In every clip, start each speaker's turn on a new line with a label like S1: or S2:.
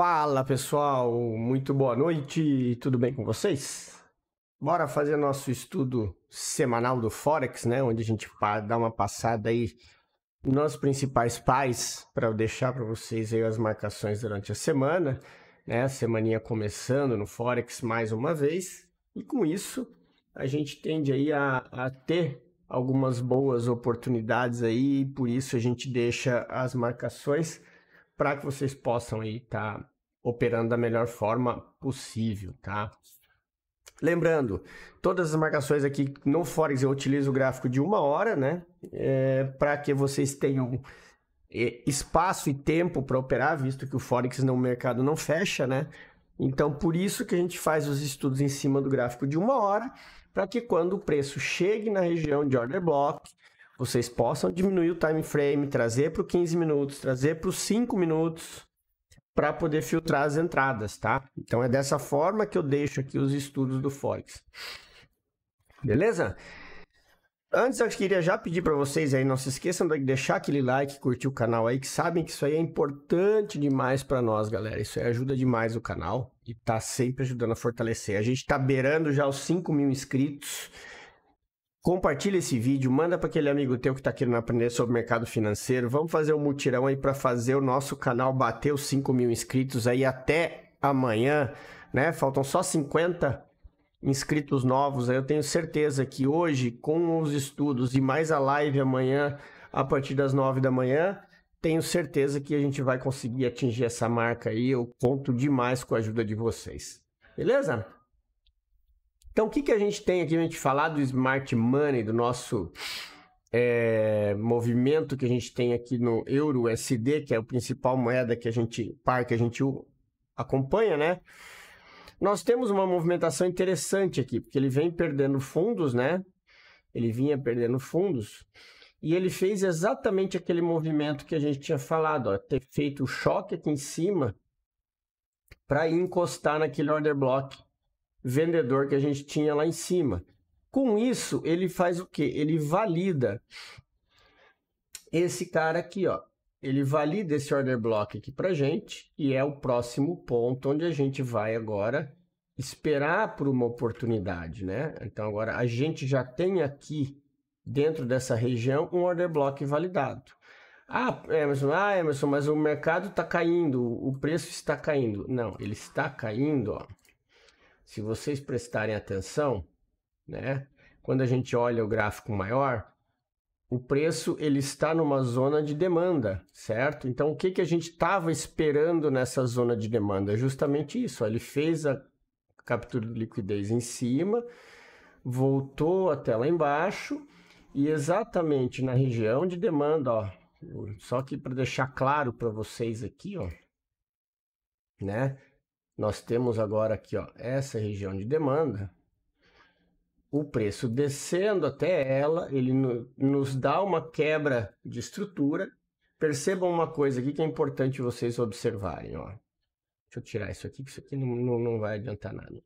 S1: Fala pessoal, muito boa noite, tudo bem com vocês? Bora fazer nosso estudo semanal do Forex, né? Onde a gente dá uma passada aí nos principais pais para eu deixar para vocês aí as marcações durante a semana, né? A semaninha começando no Forex mais uma vez, e com isso a gente tende aí a ter algumas boas oportunidades aí, e por isso a gente deixa as marcações para que vocês possam aí estar operando da melhor forma possível, tá? Lembrando, todas as marcações aqui no Forex eu utilizo o gráfico de 1 hora, né? Para que vocês tenham espaço e tempo para operar, visto que o Forex no mercado não fecha, né? Então, por isso que a gente faz os estudos em cima do gráfico de 1 hora, para que quando o preço chegue na região de order block, vocês possam diminuir o time frame, trazer para os 15 minutos, trazer para os 5 minutos, para poder filtrar as entradas, tá? Então é dessa forma que eu deixo aqui os estudos do Forex. Beleza? Antes eu queria já pedir para vocês aí, não se esqueçam de deixar aquele like, curtir o canal aí, que sabem que isso aí é importante demais para nós, galera. Isso aí ajuda demais o canal e tá sempre ajudando a fortalecer. A gente tá beirando já os 5.000 inscritos. Compartilha esse vídeo, manda para aquele amigo teu que está querendo aprender sobre mercado financeiro. Vamos fazer um mutirão aí para fazer o nosso canal bater os 5.000 inscritos aí até amanhã, né? Faltam só 50 inscritos novos. Aí eu tenho certeza que hoje, com os estudos e mais a live amanhã, a partir das 9 da manhã, tenho certeza que a gente vai conseguir atingir essa marca aí. Eu conto demais com a ajuda de vocês. Beleza? Então, o que a gente tem aqui? A gente falar do Smart Money, do nosso movimento que a gente tem aqui no Euro USD, que é a principal moeda que a gente acompanha, né? Nós temos uma movimentação interessante aqui, porque ele vem perdendo fundos, né? Ele vinha perdendo fundos e ele fez exatamente aquele movimento que a gente tinha falado, ó, ter feito o choque aqui em cima para encostar naquele order block vendedor que a gente tinha lá em cima. Com isso, ele faz o quê? Ele valida esse cara aqui, ó. Ele valida esse order block aqui pra gente e é o próximo ponto onde a gente vai agora esperar por uma oportunidade, né? Então agora a gente já tem aqui dentro dessa região um order block validado. Emerson, mas o mercado está caindo, o preço está caindo. Não, ele está caindo, ó. Se vocês prestarem atenção, né? Quando a gente olha o gráfico maior, o preço ele está numa zona de demanda, certo? Então, o que a gente estava esperando nessa zona de demanda? Justamente isso, ó, ele fez a captura de liquidez em cima, voltou até lá embaixo e exatamente na região de demanda, ó, só que para deixar claro para vocês aqui, ó, né? Nós temos agora aqui, ó, essa região de demanda, o preço descendo até ela, ele nos dá uma quebra de estrutura. Percebam uma coisa aqui que é importante vocês observarem, ó. Deixa eu tirar isso aqui, que isso aqui não vai adiantar nada.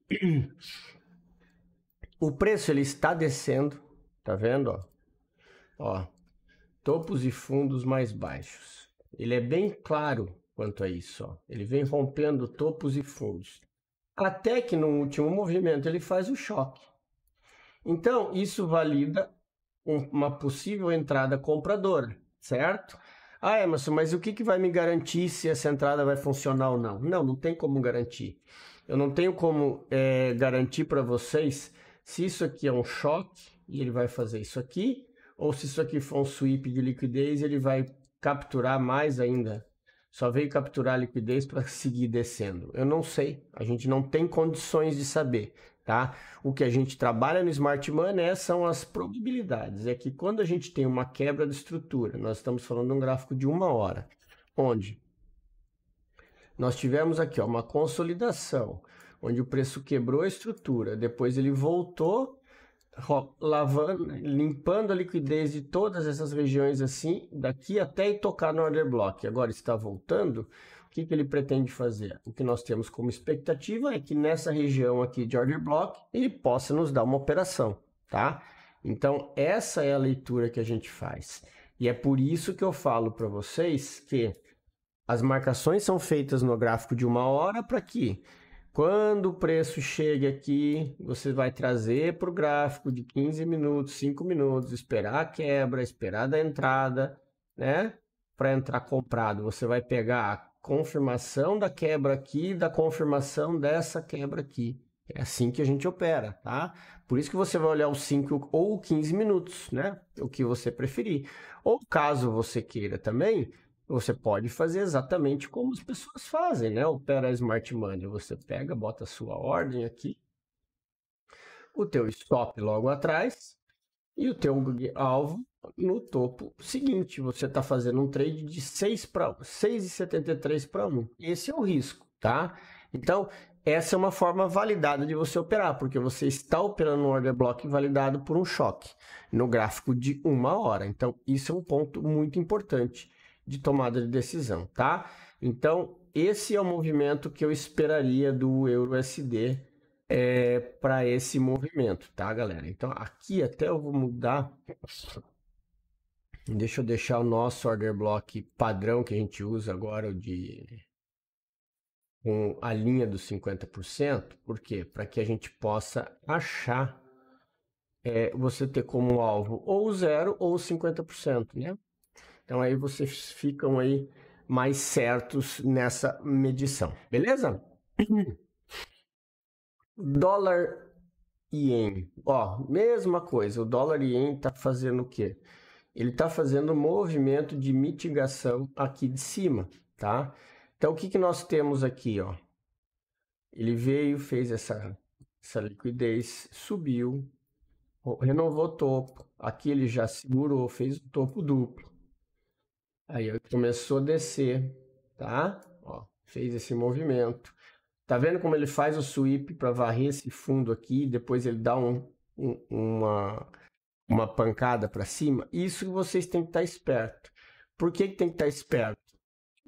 S1: O preço ele está descendo, tá vendo, ó? Ó, topos e fundos mais baixos. Ele é bem claro quanto a isso, ó. Ele vem rompendo topos e fundos. Até que no último movimento ele faz o choque. Então, isso valida uma possível entrada compradora, certo? Emerson, mas o que vai me garantir se essa entrada vai funcionar ou não? Não tem como garantir. Eu não tenho como garantir para vocês se isso aqui é um choque e ele vai fazer isso aqui, ou se isso aqui for um sweep de liquidez, ele vai capturar mais ainda. Só veio capturar a liquidez para seguir descendo. Eu não sei, a gente não tem condições de saber, tá? O que a gente trabalha no Smart Money são as probabilidades. É que quando a gente tem uma quebra de estrutura, nós estamos falando de um gráfico de 1 hora, onde nós tivemos aqui, ó, uma consolidação, onde o preço quebrou a estrutura, depois ele voltou, limpando a liquidez de todas essas regiões assim, daqui até ir tocar no order block. Agora está voltando, o que ele pretende fazer? O que nós temos como expectativa é que nessa região aqui de order block, ele possa nos dar uma operação, tá? Então, essa é a leitura que a gente faz. E é por isso que eu falo para vocês que As marcações são feitas no gráfico de 1 hora para que, quando o preço chegue aqui, você vai trazer para o gráfico de 15 minutos, 5 minutos, esperar a quebra, esperar da entrada, né? Para entrar comprado, você vai pegar a confirmação da quebra aqui, da confirmação dessa quebra aqui. É assim que a gente opera, tá? Por isso que você vai olhar os 5 ou 15 minutos, né? O que você preferir. Ou caso você queira também, você pode fazer exatamente como as pessoas fazem, né? Opera a Smart Money. Você pega, bota a sua ordem aqui, o teu stop logo atrás e o teu alvo no topo seguinte. Você está fazendo um trade de 6,73 para 1. Esse é o risco, tá? Então, essa é uma forma validada de você operar, porque você está operando um order block validado por um choque no gráfico de 1 hora. Então, isso é um ponto muito importante de tomada de decisão, tá? Então, esse é o movimento que eu esperaria do EURUSD para esse movimento, tá, galera? Então, aqui até eu vou mudar. Deixa eu deixar o nosso order block padrão que a gente usa agora, o de com a linha dos 50%. Por quê? Para que a gente possa achar você ter como alvo ou 0 ou 50%, né? Então aí vocês ficam aí mais certos nessa medição, beleza? Dólar ien, ó, mesma coisa, o dólar ien tá fazendo o quê? Ele tá fazendo um movimento de mitigação aqui de cima, tá? Então o que que nós temos aqui, ó? Ele veio, fez essa liquidez, subiu, renovou o topo, aqui ele já segurou, fez o topo duplo. Aí ele começou a descer, tá? Ó, fez esse movimento. Tá vendo como ele faz o sweep para varrer esse fundo aqui, depois ele dá uma pancada para cima? Isso que vocês têm que estar esperto. Por que tem que estar esperto?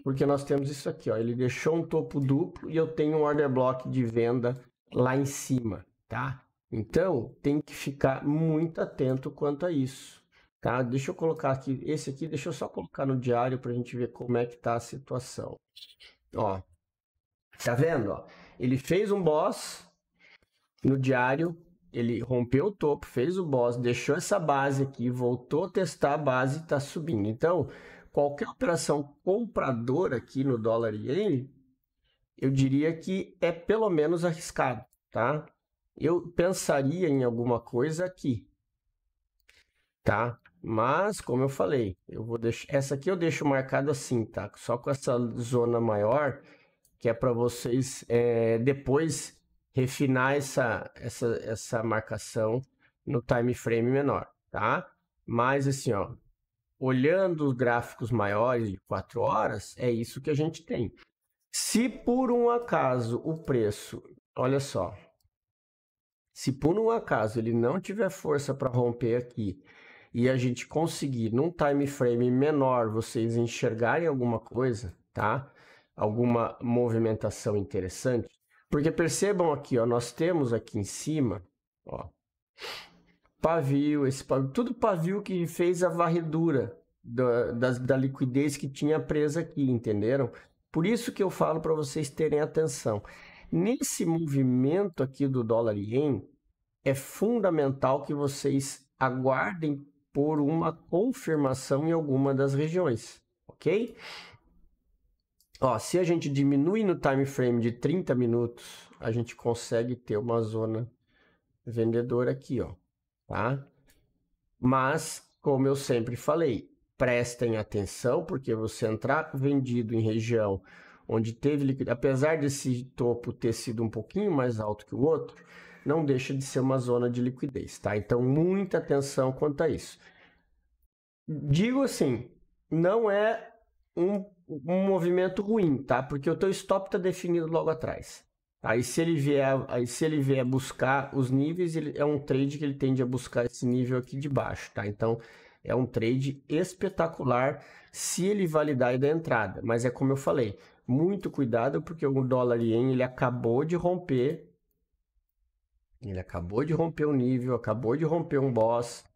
S1: Porque nós temos isso aqui, ó. Ele deixou um topo duplo e eu tenho um order block de venda lá em cima, tá? Então, tem que ficar muito atento quanto a isso. Tá? Deixa eu colocar aqui, esse aqui, deixa eu só colocar no diário para a gente ver como é que tá a situação. Ó, tá vendo? Ó? Ele fez um boss no diário, ele rompeu o topo, fez o boss, deixou essa base aqui, voltou a testar a base e está subindo. Então, qualquer operação compradora aqui no dólar iene, eu diria que é pelo menos arriscado, tá? Eu pensaria em alguma coisa aqui, tá? Mas, como eu falei, eu vou deixar essa aqui eu deixo marcado assim, tá? Só com essa zona maior, que é para vocês depois refinar essa marcação no time frame menor, tá? Mas assim, ó, olhando os gráficos maiores de 4 horas, é isso que a gente tem. Se por um acaso o preço, olha só, se por um acaso ele não tiver força para romper aqui e a gente conseguir num time frame menor vocês enxergarem alguma coisa, tá? Alguma movimentação interessante, porque percebam aqui, ó, nós temos aqui em cima, ó, pavio, esse pavio, tudo pavio que fez a varredura da liquidez que tinha presa aqui, entenderam? Por isso que eu falo para vocês terem atenção. Nesse movimento aqui do dólar ien, é fundamental que vocês aguardem por uma confirmação em alguma das regiões, ok? Ó, se a gente diminui no time frame de 30 minutos, a gente consegue ter uma zona vendedora aqui, ó, tá? Mas, como eu sempre falei, prestem atenção, porque você entrar vendido em região onde teve liquidez, apesar desse topo ter sido um pouquinho mais alto que o outro, não deixa de ser uma zona de liquidez, tá? Então, muita atenção quanto a isso. Digo assim, não é um movimento ruim, tá? Porque o teu stop está definido logo atrás. Aí se ele vier buscar os níveis, é um trade que ele tende a buscar esse nível aqui de baixo, tá? Então, é um trade espetacular se ele validar e dar entrada. Mas é como eu falei, muito cuidado porque o dólar ien, ele acabou de romper. Ele acabou de romper um nível, acabou de romper um boss.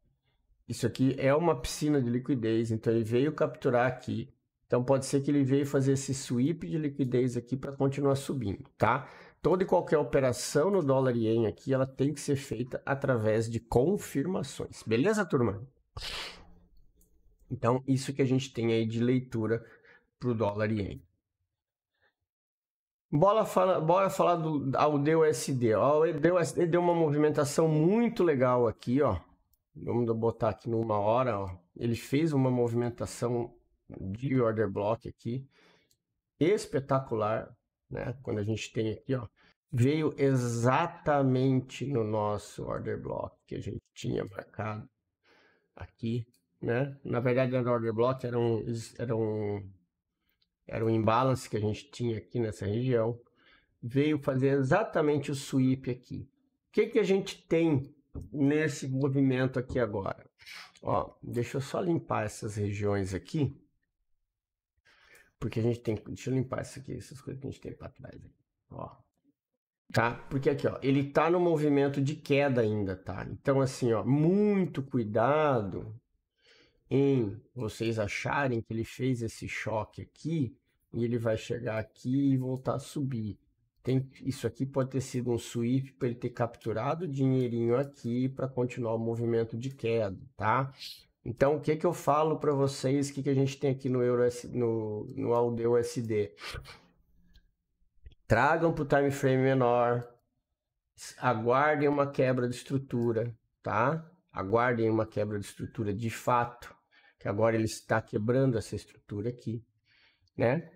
S1: Isso aqui é uma piscina de liquidez, então ele veio capturar aqui. Então pode ser que ele veio fazer esse sweep de liquidez aqui para continuar subindo, tá? Toda e qualquer operação no dólar ien aqui, ela tem que ser feita através de confirmações. Beleza, turma? Então, isso que a gente tem aí de leitura para o dólar ien. Bora falar do AUD-USD. O AUD-USD deu uma movimentação muito legal aqui, ó. Vamos botar aqui numa hora, ó. Ele fez uma movimentação de order block aqui espetacular, né? Quando a gente tem aqui, ó, veio exatamente no nosso order block que a gente tinha marcado aqui, né? Na verdade, era order block, era um imbalance que a gente tinha aqui nessa região. Veio fazer exatamente o sweep aqui. O que que a gente tem nesse movimento aqui agora? Ó, deixa eu só limpar essas regiões aqui. Porque a gente tem... Deixa eu limpar isso aqui, essas coisas que a gente tem para trás. Ó. Tá? Porque aqui, ó, ele tá no movimento de queda ainda, tá? Então, assim, ó, muito cuidado em vocês acharem que ele fez esse choque aqui e ele vai chegar aqui e voltar a subir. Isso aqui pode ter sido um sweep para ele ter capturado o dinheirinho aqui para continuar o movimento de queda, tá? Então, o que que eu falo para vocês? O que que a gente tem aqui no AUD-USD? Tragam para o time frame menor, aguardem uma quebra de estrutura, tá? Aguardem uma quebra de estrutura de fato, que agora ele está quebrando essa estrutura aqui, né?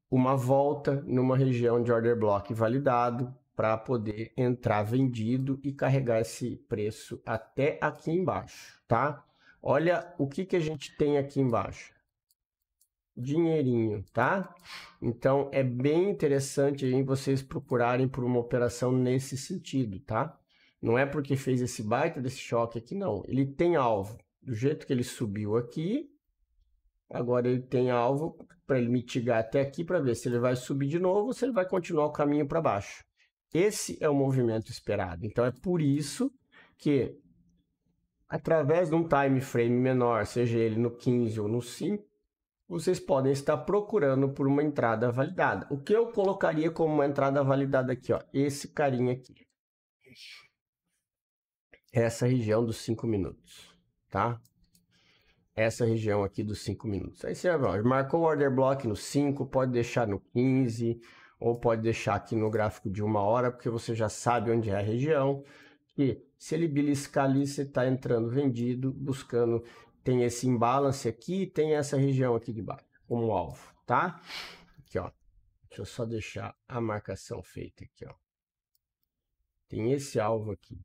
S1: Uma volta numa região de order block validado para poder entrar vendido e carregar esse preço até aqui embaixo, tá? Olha o que que a gente tem aqui embaixo. Dinheirinho, tá? Então é bem interessante aí vocês procurarem por uma operação nesse sentido, tá? Não é porque fez esse baita desse choque aqui, não. Ele tem alvo. Do jeito que ele subiu aqui, agora ele tem alvo para ele mitigar até aqui para ver se ele vai subir de novo ou se ele vai continuar o caminho para baixo. Esse é o movimento esperado. Então é por isso que através de um time frame menor, seja ele no 15 ou no 5, vocês podem estar procurando por uma entrada validada. O que eu colocaria como uma entrada validada aqui, ó, esse carinha aqui. Essa região dos 5 minutos, tá? Essa região aqui dos 5 minutos. Aí você marcou o order block no 5, pode deixar no 15, ou pode deixar aqui no gráfico de 1 hora, porque você já sabe onde é a região. E se ele beliscar ali, você está entrando vendido, buscando... Tem esse imbalance aqui, tem essa região aqui de baixo, como alvo, tá? Aqui, ó. Deixa eu só deixar a marcação feita aqui, ó. Tem esse alvo aqui.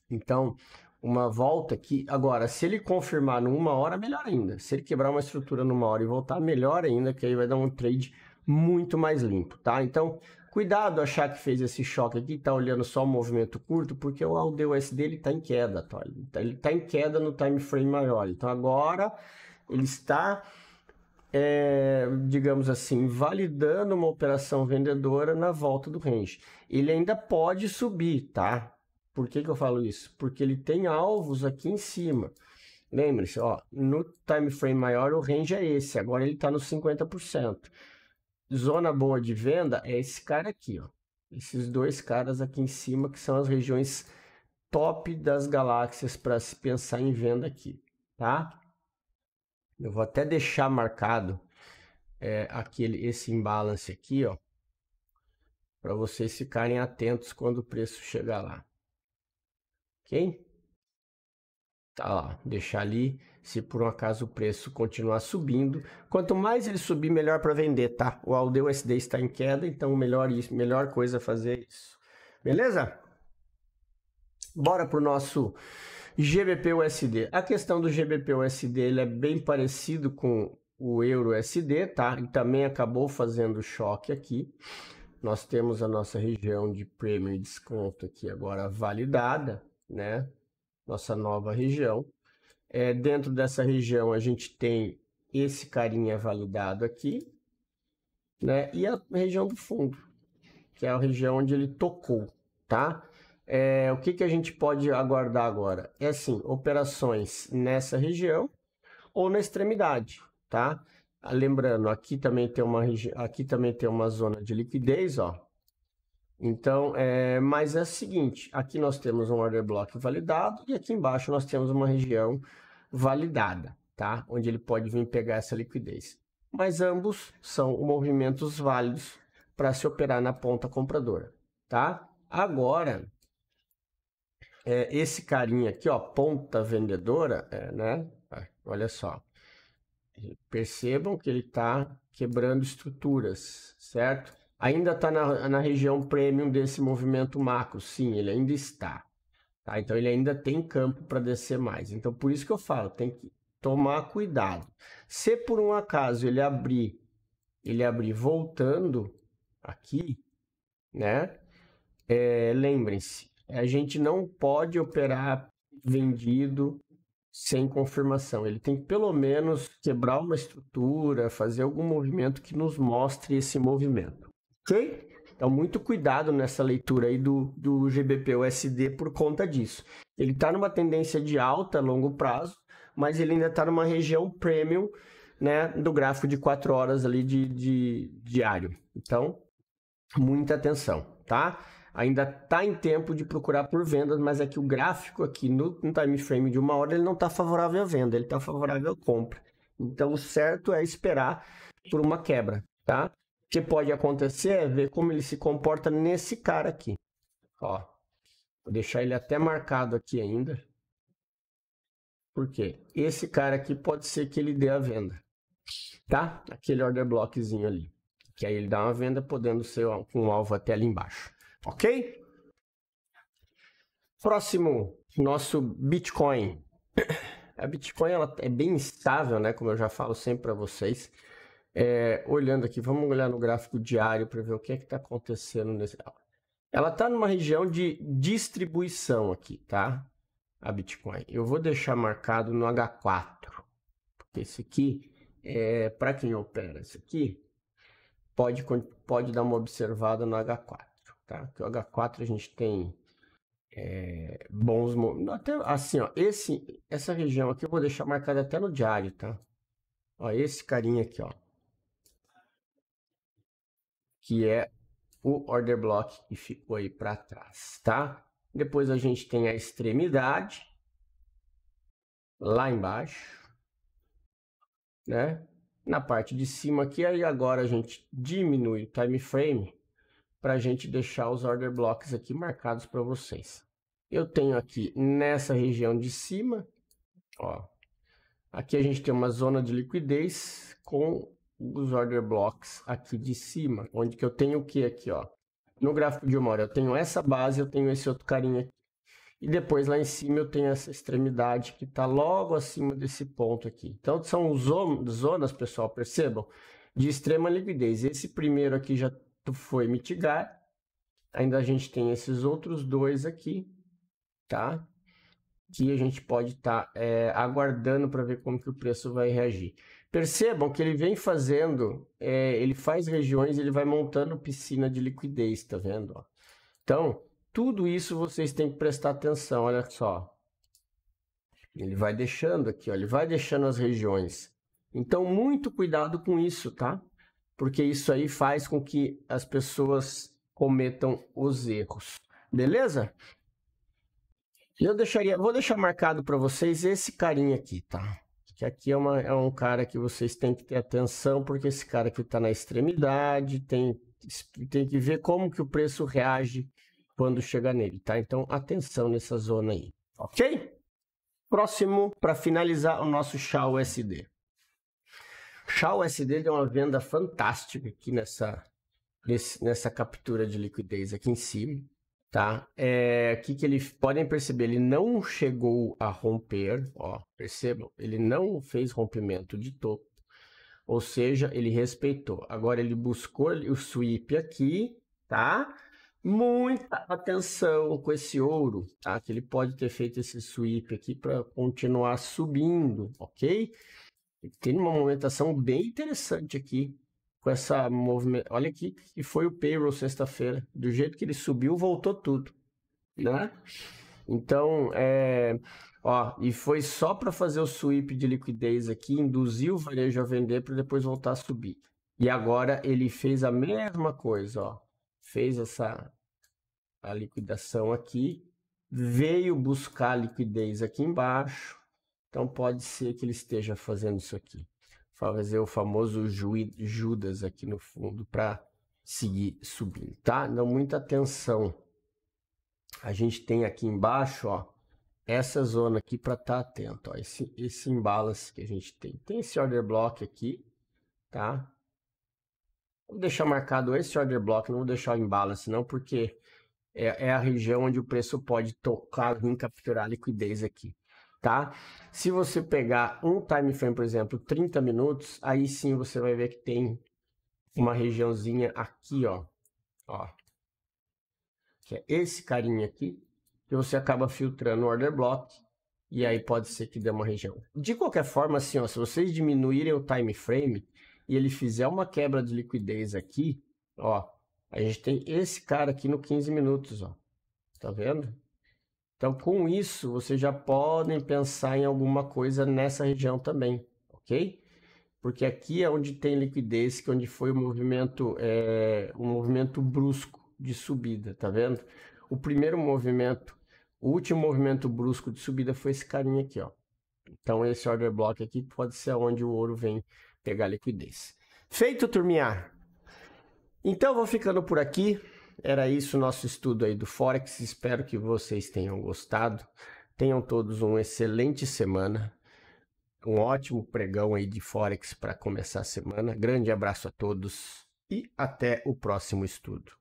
S1: Então, uma volta aqui. Agora, se ele confirmar numa hora, melhor ainda. Se ele quebrar uma estrutura numa hora e voltar, melhor ainda, que aí vai dar um trade muito mais limpo, tá? Então, cuidado achar que fez esse choque aqui, tá olhando só o movimento curto, porque o AUD-USD ele tá em queda, tá? Ele tá em queda no time frame maior. Então, agora ele está, digamos assim, validando uma operação vendedora na volta do range. Ele ainda pode subir, tá? Por que que eu falo isso? Porque ele tem alvos aqui em cima. Lembre-se, ó, no time frame maior o range é esse, agora ele está nos 50%. Zona boa de venda é esse cara aqui, ó. Esses dois caras aqui em cima, que são as regiões top das galáxias para se pensar em venda aqui, tá? Eu vou até deixar marcado esse imbalance aqui, ó, para vocês ficarem atentos quando o preço chegar lá. Ok? Tá lá, deixar ali, se por um acaso o preço continuar subindo. Quanto mais ele subir, melhor para vender, tá? O AUD-USD está em queda, então melhor coisa é fazer isso. Beleza? Bora pro nosso GBP-USD. A questão do GBP-USD, ele é bem parecido com o Euro-USD, tá? E também acabou fazendo choque aqui. Nós temos a nossa região de prêmio e desconto aqui agora validada, né? Nossa nova região. Dentro dessa região a gente tem esse carinha validado aqui, né? E a região do fundo, que é a região onde ele tocou, tá? O que que a gente pode aguardar agora? Assim, operações nessa região ou na extremidade, tá? lembrando, aqui também tem uma zona de liquidez, ó. Então, mas é o seguinte, aqui nós temos um order block validado e aqui embaixo nós temos uma região validada, tá? Onde ele pode vir pegar essa liquidez. Mas ambos são movimentos válidos para se operar na ponta compradora, tá? Agora, esse carinha aqui, ó, ponta vendedora, né? Olha só. Percebam que ele está quebrando estruturas, certo? Ainda está na região premium desse movimento macro, sim, ele ainda está. Tá? Então ele ainda tem campo para descer mais. Então por isso que eu falo, tem que tomar cuidado. Se por um acaso ele abrir voltando aqui, né? Lembrem-se, a gente não pode operar vendido sem confirmação. Ele tem que pelo menos quebrar uma estrutura, fazer algum movimento que nos mostre esse movimento. Ok? Então, muito cuidado nessa leitura aí do GBP/USD por conta disso. Ele está numa tendência de alta a longo prazo, mas ele ainda está numa região premium, né, do gráfico de 4 horas ali de diário. Então, muita atenção, tá? Ainda está em tempo de procurar por vendas, mas é que o gráfico aqui no time frame de 1 hora ele não está favorável à venda, ele está favorável à compra. Então, o certo é esperar por uma quebra, tá? O que pode acontecer é ver como ele se comporta nesse cara aqui. Ó, vou deixar ele até marcado aqui ainda. Por quê? Esse cara aqui pode ser que ele dê a venda, tá? Aquele order blockzinho ali. Que aí ele dá uma venda, podendo ser um alvo até ali embaixo. Ok? Próximo, nosso Bitcoin. A Bitcoin ela é bem instável, né? Como eu já falo sempre para vocês. Olhando aqui, vamos olhar no gráfico diário para ver o que está acontecendo nesse. Ela está numa região de distribuição aqui, tá? A Bitcoin. Eu vou deixar marcado no H4, porque esse aqui para quem opera esse aqui pode dar uma observada no H4, tá? Porque o H4 a gente tem bons momentos. Até assim, ó, essa região aqui eu vou deixar marcada até no diário, tá? Ó, esse carinha aqui, ó, que é o order block que ficou aí para trás, tá? Depois a gente tem a extremidade lá embaixo, né? Na parte de cima aqui, aí agora a gente diminui o time frame para a gente deixar os order blocks aqui marcados para vocês. Eu tenho aqui nessa região de cima, ó, aqui a gente tem uma zona de liquidez com os order blocks aqui de cima, onde que eu tenho o que aqui, ó? No gráfico de 1 hora eu tenho essa base, eu tenho esse outro carinha aqui. E depois lá em cima eu tenho essa extremidade que está logo acima desse ponto aqui. Então são zonas, pessoal, percebam, de extrema liquidez. Esse primeiro aqui já foi mitigar. Ainda a gente tem esses outros dois aqui, tá? Que a gente pode estar aguardando para ver como que o preço vai reagir. Percebam que ele vem fazendo, ele faz regiões, ele vai montando piscina de liquidez, tá vendo? Ó? Então, tudo isso vocês têm que prestar atenção, olha só. Ele vai deixando aqui, ó, ele vai deixando as regiões. Então, muito cuidado com isso, tá? Porque isso aí faz com que as pessoas cometam os erros. Beleza? Vou deixar marcado para vocês esse carinha aqui, tá? Que aqui é um cara que vocês têm que ter atenção, porque esse cara aqui está na extremidade, tem que ver como que o preço reage quando chegar nele, tá? Então, atenção nessa zona aí, ok? Próximo, para finalizar, o nosso SHA-USD. SHA-USD deu uma venda fantástica aqui nessa captura de liquidez aqui em cima, tá? Aqui que eles podem perceber, ele não chegou a romper, ó, percebam? Ele não fez rompimento de topo, ou seja, ele respeitou. Agora ele buscou o sweep aqui, tá? Muita atenção com esse ouro, tá? Que ele pode ter feito esse sweep aqui para continuar subindo, ok? Ele tem uma movimentação bem interessante aqui com essa movimento. Olha aqui que foi o payroll sexta-feira. Do jeito que ele subiu, voltou tudo, né? Então, Ó, e foi só para fazer o sweep de liquidez aqui, induzir o varejo a vender para depois voltar a subir. E agora ele fez a mesma coisa, ó. Fez a liquidação aqui, veio buscar a liquidez aqui embaixo. Então pode ser que ele esteja fazendo isso aqui. Fazer o famoso Judas aqui no fundo para seguir subindo, tá? Então muita atenção. A gente tem aqui embaixo, ó, essa zona aqui para estar atento, ó, esse imbalance que a gente tem. Tem esse order block aqui, tá? Vou deixar marcado esse order block, não vou deixar o imbalance não, porque é a região onde o preço pode tocar, vir capturar a liquidez aqui, tá? Se você pegar um time frame, por exemplo, 30 minutos, aí sim você vai ver que tem uma regiãozinha aqui, ó, que é esse carinha aqui, que você acaba filtrando o order block, e aí pode ser que dê uma região. De qualquer forma, assim, ó, se vocês diminuírem o time frame e ele fizer uma quebra de liquidez aqui, ó, a gente tem esse cara aqui no 15 minutos, ó, tá vendo? Então, com isso, vocês já podem pensar em alguma coisa nessa região também, ok? Porque aqui é onde tem liquidez, que é onde foi o movimento brusco de subida, tá vendo? O primeiro movimento, o último movimento brusco de subida foi esse carinha aqui, ó. Então esse order block aqui pode ser onde o ouro vem pegar liquidez. Feito, turminha? Então vou ficando por aqui. Era isso o nosso estudo aí do Forex. Espero que vocês tenham gostado. Tenham todos uma excelente semana. Um ótimo pregão aí de Forex para começar a semana. Grande abraço a todos e até o próximo estudo.